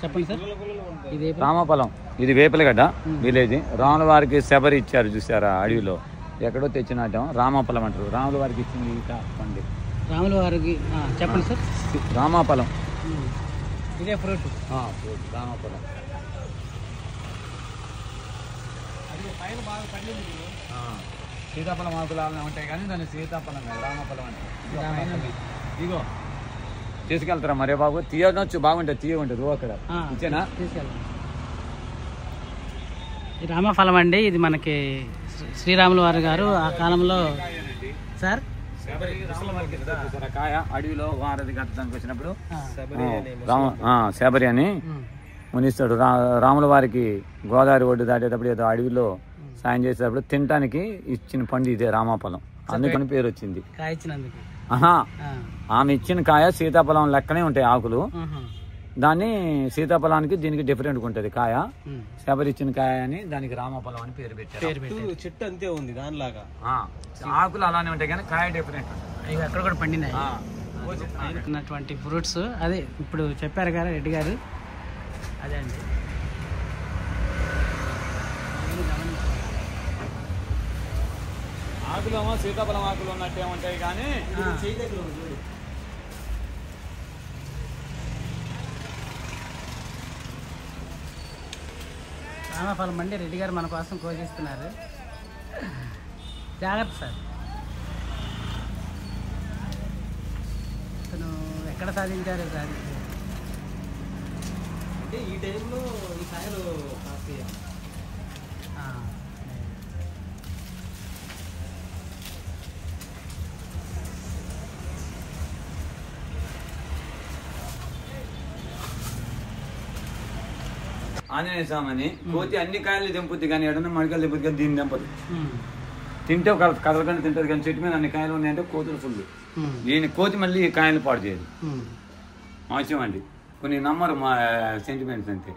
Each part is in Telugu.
చెప్పండి సార్. ఇది రామఫలం, ఇది వేపలగడ్డ విలేజ్. రాముల వారికి శబరి ఇచ్చారు చూసారా అడవిలో, ఎక్కడో తెచ్చినాటం రామఫలం అంటారు. రాముల వారికి ఇచ్చింది ఈత పండు. రాముల వారికి చెప్పండి సార్. రామఫలం ఇదే ఫ్రూట్. రామఫలం సీతాఫలం ఆకులు అలానే ఉంటాయి కానీ దాన్ని సీతాఫలం రామఫలం అంటే. ఇగో తీసుకెళ్తారా మరే బాబు, తీయనొచ్చు, బాగుంటుంది, తీయ ఉంటుంది. అక్కడ ఇచ్చేనా తీసుకెళ్తాం. ఈ రామఫలం అండి, ఇది మనకి శ్రీరాముల వారు గారు ఆ కాలంలో సార్ కాయ అడవిలో వారధి కట్టడానికి వచ్చినప్పుడు శబరి అని మునిస్తాడు. రాముల వారికి గోదావరి ఒడ్డు దాటేటప్పుడు ఏదో అడవిలో సాయం చేసేటప్పుడు తినటానికి ఇచ్చిన పండు ఇదే రామఫలం, అందుకని పేరు వచ్చింది. ఆమె ఇచ్చిన కాయ సీతాఫలం లెక్కనే ఉంటాయి ఆకులు, దాన్ని సీతాఫలానికి దీనికి డిఫరెంట్ ఉంటుంది కాయ. శబరి ఇచ్చిన కాయ అని దానికి రామఫలం అని పేరు పెట్టారు. చెట్టు అంతే ఉంది దానిలాగా, ఆకులు అలానే ఉంటాయి కానీ కాయ డిఫరెంట్. ఇవి అక్కడ కూడా పండినాయి ఫ్రూట్స్. అదే ఇప్పుడు చెప్పారు కదా రెడ్డి గారు, అదే అండి. ఆకులు సీతాఫలం ఆకులు ఉన్నట్టే ఉంటాయి కానీ రామఫలం అండి రెడ్డి గారు మన కోసం కోసిస్తున్నారు. జాగ్రత్త సార్. అతను ఎక్కడ సాధించారు సార్ అంటే ఈ టైంలో ఈ కాయలు ఆంజనేయ స్వామి అని కోతి అన్ని కాయలు తెంపుద్ది కానీ ఎడన్నా మడికాయలు తెంపుద్ది కానీ దీన్ని తెంపదు. తింటే ఒక కదలకుండా తింటది కానీ చెట్టు మీద అన్ని కాయలు ఉన్నాయంటే కోతులు ఫుల్. దీని కోతి మళ్ళీ ఈ కాయలు పాడు చేయదు. అవసరం అండి, కొన్ని నమ్మరు మా సెంటిమెంట్స్ అంతే.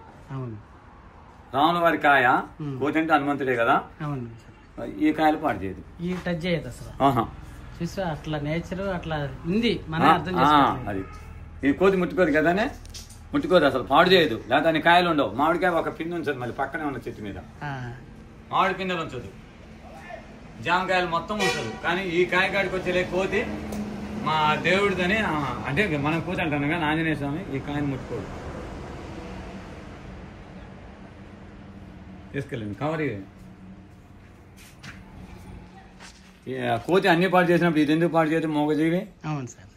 రాముల వారి కాయ కోతి అంటే హనుమంతుడే కదా, ఈ కాయలు పాడు చేయదు, ఈ టచ్ చేయదు అసలు. చూసా అట్లా నేచర్ అట్లా ఉంది, మన అర్థం చేసుకోవాలి. అది ఈ కోతి ముట్టుకోదు కదానే, ముట్టుకోదు అసలు, పాడు చేయదు. లేదా దాని కాయలు ఉండవు. మామిడికాయ ఒక పిండి ఉంచదు, మళ్ళీ పక్కనే ఉన్న చెట్టు మీద మామిడి పిందెలు ఉంచదు, జామకాయలు మొత్తం ఉంచదు. కానీ ఈ కాయ కాడికి వచ్చే కోతి మా దేవుడిదని, అంటే మనం కోతి అంటాను కానీ ఆంజనేయ స్వామి ఈ కాయను ముట్టుకోడు. తీసుకెళ్ళండి కవర్. కోతి అన్ని పాడు చేసినప్పుడు ఇది ఎందుకు పాడు చేయదు? మోగజీవి. అవును సార్.